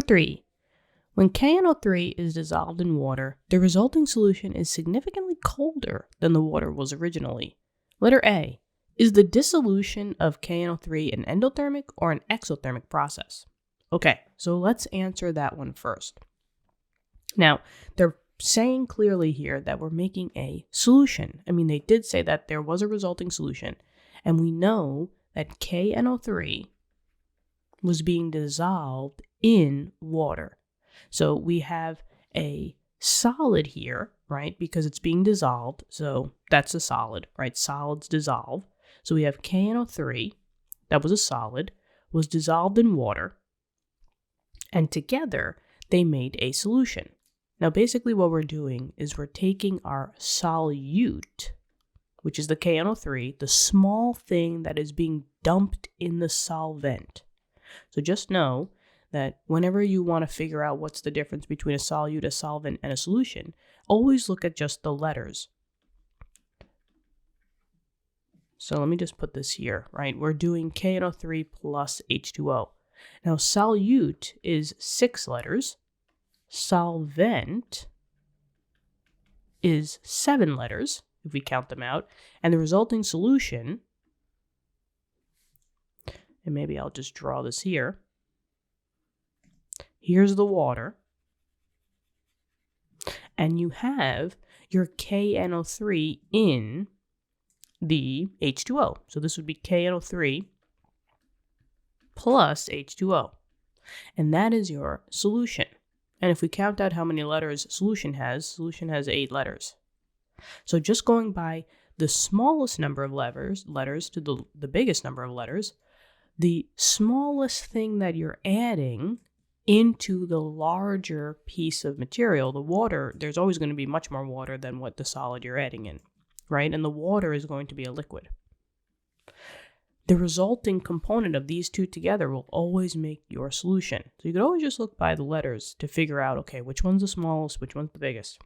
3. When KNO3 is dissolved in water, the resulting solution is significantly colder than the water was originally. Letter A. Is the dissolution of KNO3 an endothermic or an exothermic process? Okay, so let's answer that one first. Now, they're saying clearly here that we're making a solution. I mean, they did say that there was a resulting solution, and we know that KNO3 was being dissolved in water. So we have a solid here, right? Because it's being dissolved. So that's a solid, right? Solids dissolve. So we have KNO3, that was a solid, was dissolved in water. And together, they made a solution. Now, basically what we're doing is we're taking our solute, which is the KNO3, the small thing that is being dumped in the solvent. So just know that whenever you want to figure out what's the difference between a solute, a solvent, and a solution, always look at just the letters. So let me just put this here, right? We're doing KNO3 plus H2O. Now, solute is 6 letters. Solvent is 7 letters, if we count them out. And the resulting solution, and maybe I'll just draw this here. Here's the water. And you have your KNO3 in the H2O. So this would be KNO3 plus H2O. And that is your solution. And if we count out how many letters solution has 8 letters. So just going by the smallest number of letters to the biggest number of letters, the smallest thing that you're adding into the larger piece of material, the water, there's always going to be much more water than what the solid you're adding in, right? And the water is going to be a liquid. The resulting component of these two together will always make your solution. So you could always just look by the letters to figure out, okay, which one's the smallest, which one's the biggest.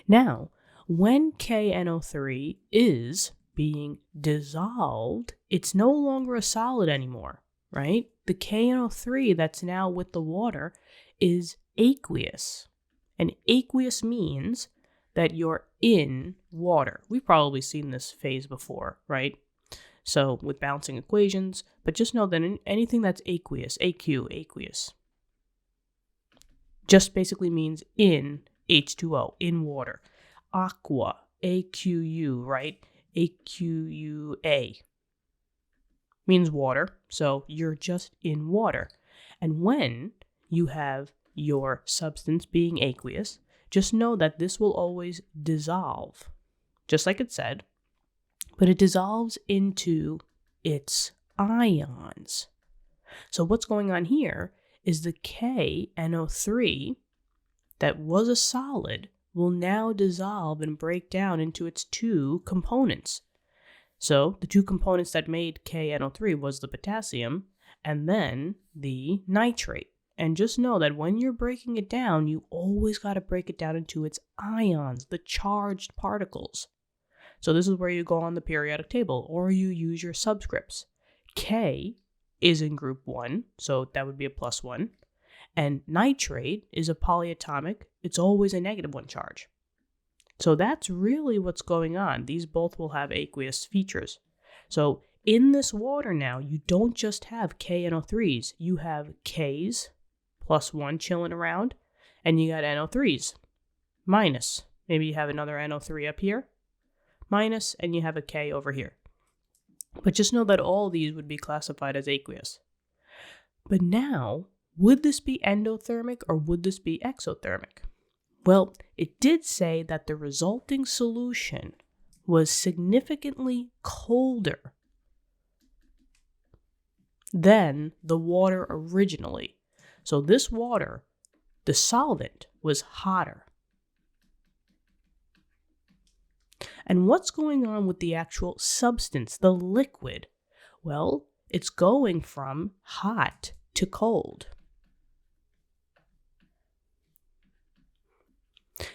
Now, when KNO3 is being dissolved, it's no longer a solid anymore, right? The KNO3 that's now with the water is aqueous. And aqueous means that you're in water. We've probably seen this phase before, right? So with balancing equations, but just know that anything that's aqueous, aqueous, just basically means in H2O, in water. Aqua, AQU, right? AQUA means water, so you're just in water. And when you have your substance being aqueous, just know that this will always dissolve, just like it said, but it dissolves into its ions. So what's going on here is the KNO3 that was a solid will now dissolve and break down into its 2 components. So the 2 components that made KNO3 was the potassium and then the nitrate. And just know that when you're breaking it down, you always got to break it down into its ions, the charged particles. So this is where you go on the periodic table, or you use your subscripts. K is in group 1, so that would be a +1. And nitrate is a polyatomic. It's always a -1 charge. So that's really what's going on. These both will have aqueous features. So in this water now, you don't just have KNO3s. You have Ks +1 chilling around, and you got NO3s minus. Maybe you have another NO3 up here, minus, and you have a K over here. But just know that all these would be classified as aqueous. But now, would this be endothermic or would this be exothermic? Well, it did say that the resulting solution was significantly colder than the water originally. So this water, the solvent, was hotter. And what's going on with the actual substance, the liquid? Well, it's going from hot to cold.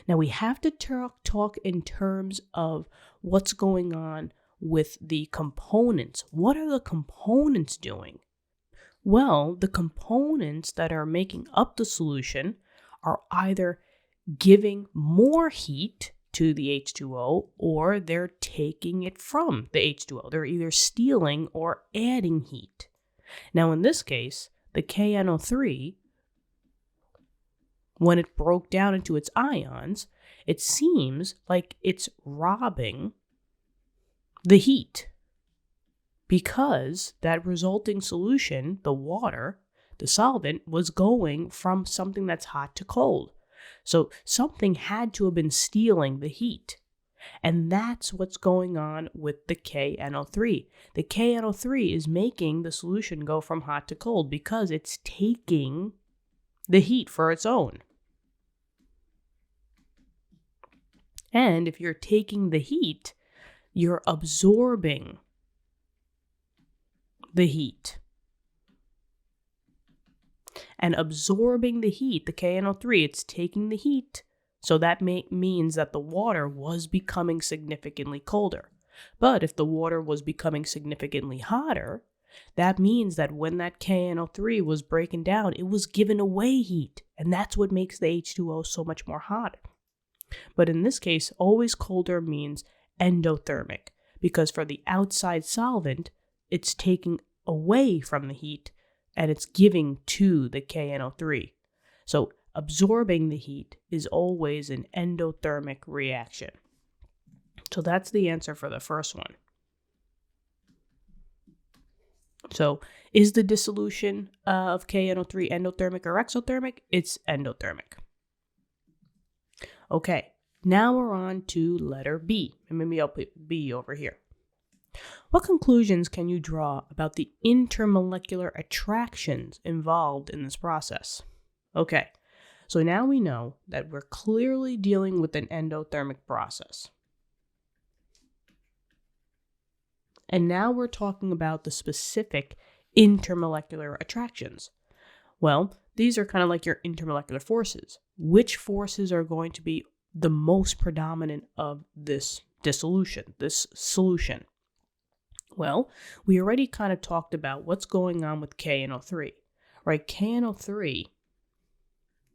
Now we have to talk in terms of what's going on with the components. What are the components doing? Well, the components that are making up the solution are either giving more heat to the H2O or they're taking it from the H2O. They're either stealing or adding heat. Now, in this case, the KNO3, when it broke down into its ions, it seems like it's robbing the heat because that resulting solution, the water, the solvent, was going from something that's hot to cold. So something had to have been stealing the heat. And that's what's going on with the KNO3. The KNO3 is making the solution go from hot to cold because it's taking the heat for its own. And if you're taking the heat, you're absorbing the heat. And absorbing the heat, the KNO3, it's taking the heat. So that means that the water was becoming significantly colder. But if the water was becoming significantly hotter, that means that when that KNO3 was breaking down, it was giving away heat. And that's what makes the H2O so much more hot. But in this case, always colder means endothermic, because for the outside solvent, it's taking away from the heat and it's giving to the KNO3. So absorbing the heat is always an endothermic reaction. So that's the answer for the first one. So is the dissolution of KNO3 endothermic or exothermic? It's endothermic. Okay, now we're on to letter B. And maybe I'll put B over here. What conclusions can you draw about the intermolecular attractions involved in this process? Okay, so now we know that we're clearly dealing with an endothermic process. And now we're talking about the specific intermolecular attractions. Well, these are kind of like your intermolecular forces. Which forces are going to be the most predominant of this dissolution, this solution? Well, we already kind of talked about what's going on with KNO3, right? KNO3,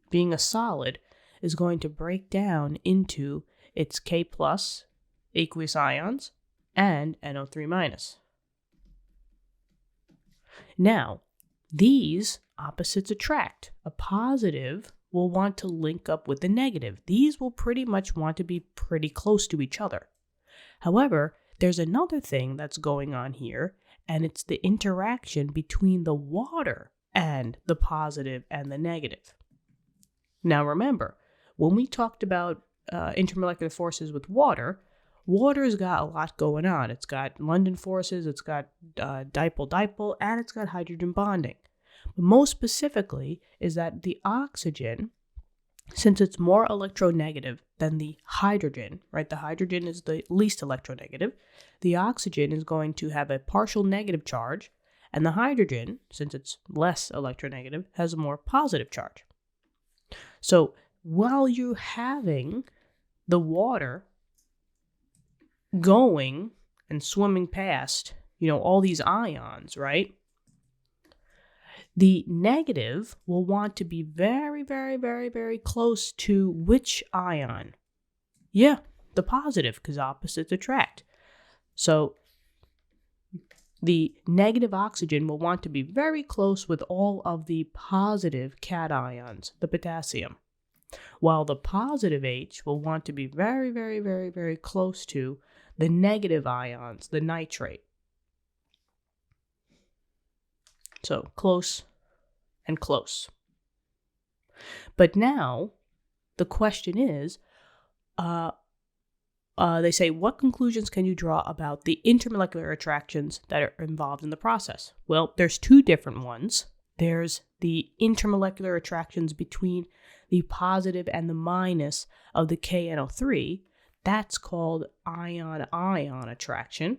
being a solid, is going to break down into its K plus aqueous ions and NO3 minus. Now, these opposites attract. A positive will want to link up with the negative. These will pretty much want to be pretty close to each other. However, there's another thing that's going on here, and it's the interaction between the water and the positive and the negative. Now remember, when we talked about intermolecular forces with water, water's got a lot going on. It's got London forces, it's got dipole-dipole, and it's got hydrogen bonding. But most specifically is that the oxygen, since it's more electronegative than the hydrogen, right? The hydrogen is the least electronegative. The oxygen is going to have a partial negative charge, and the hydrogen, since it's less electronegative, has a more positive charge. So while you're having the water going and swimming past, all these ions, right? The negative will want to be very, very, very, very close to which ion? Yeah, the positive, because opposites attract. So the negative oxygen will want to be very close with all of the positive cations, the potassium, while the positive H will want to be very, very, very, very close to the negative ions, the nitrate. So close and close. But now the question is, they say, what conclusions can you draw about the intermolecular attractions that are involved in the process? Well, there's two different ones. There's the intermolecular attractions between the positive and the minus of the KNO3. That's called ion-ion attraction.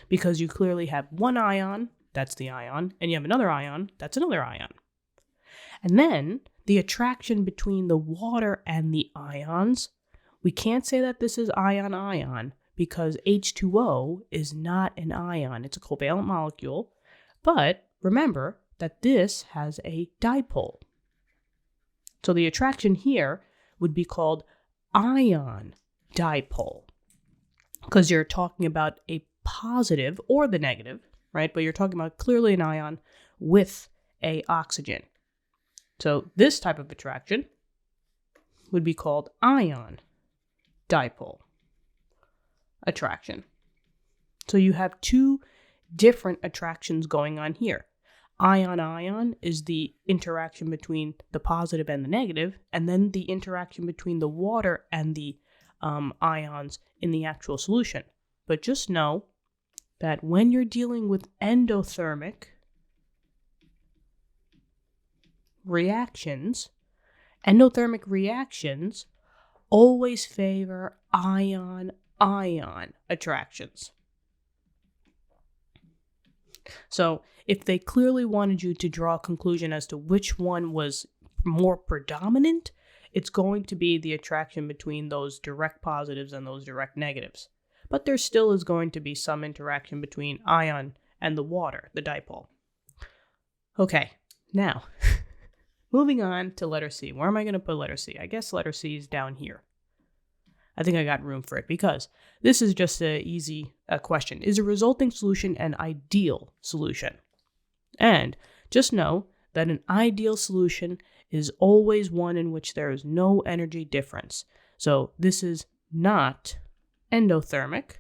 Because you clearly have one ion, that's the ion, and you have another ion, that's another ion. And then the attraction between the water and the ions, we can't say that this is ion-ion because H2O is not an ion. It's a covalent molecule. But remember that this has a dipole. So the attraction here would be called ion dipole, because you're talking about a positive or the negative, right? But you're talking about clearly an ion with a oxygen. So this type of attraction would be called ion dipole attraction. So you have two different attractions going on here. Ion-ion is the interaction between the positive and the negative, and then the interaction between the water and the ions in the actual solution. But just know that when you're dealing with endothermic reactions always favor ion-ion attractions. So if they clearly wanted you to draw a conclusion as to which one was more predominant, it's going to be the attraction between those direct positives and those direct negatives. But there still is going to be some interaction between ion and the water, the dipole. Okay, now, moving on to letter C. Where am I going to put letter C? I guess letter C is down here. I think I got room for it because this is just an easy question. Is a resulting solution an ideal solution? And just know that an ideal solution is always one in which there is no energy difference. So this is not endothermic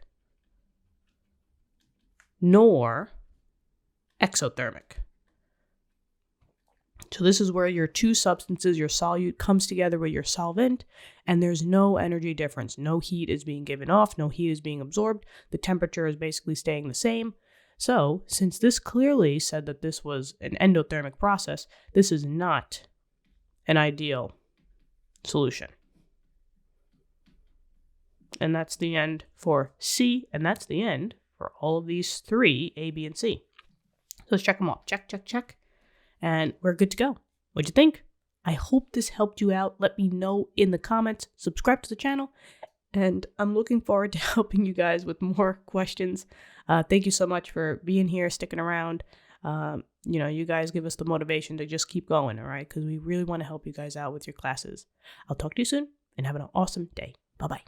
nor exothermic. So this is where your two substances, your solute, comes together with your solvent, and there's no energy difference. No heat is being given off, no heat is being absorbed. The temperature is basically staying the same. So, since this clearly said that this was an endothermic process, this is not an ideal solution. And that's the end for C, and that's the end for all of these three, A, B, and C. So let's check them off. Check, check, check. And we're good to go. What'd you think? I hope this helped you out. Let me know in the comments. Subscribe to the channel. And I'm looking forward to helping you guys with more questions. Thank you so much for being here, sticking around. You guys give us the motivation to just keep going, all right? Because we really want to help you guys out with your classes. I'll talk to you soon and have an awesome day. Bye-bye.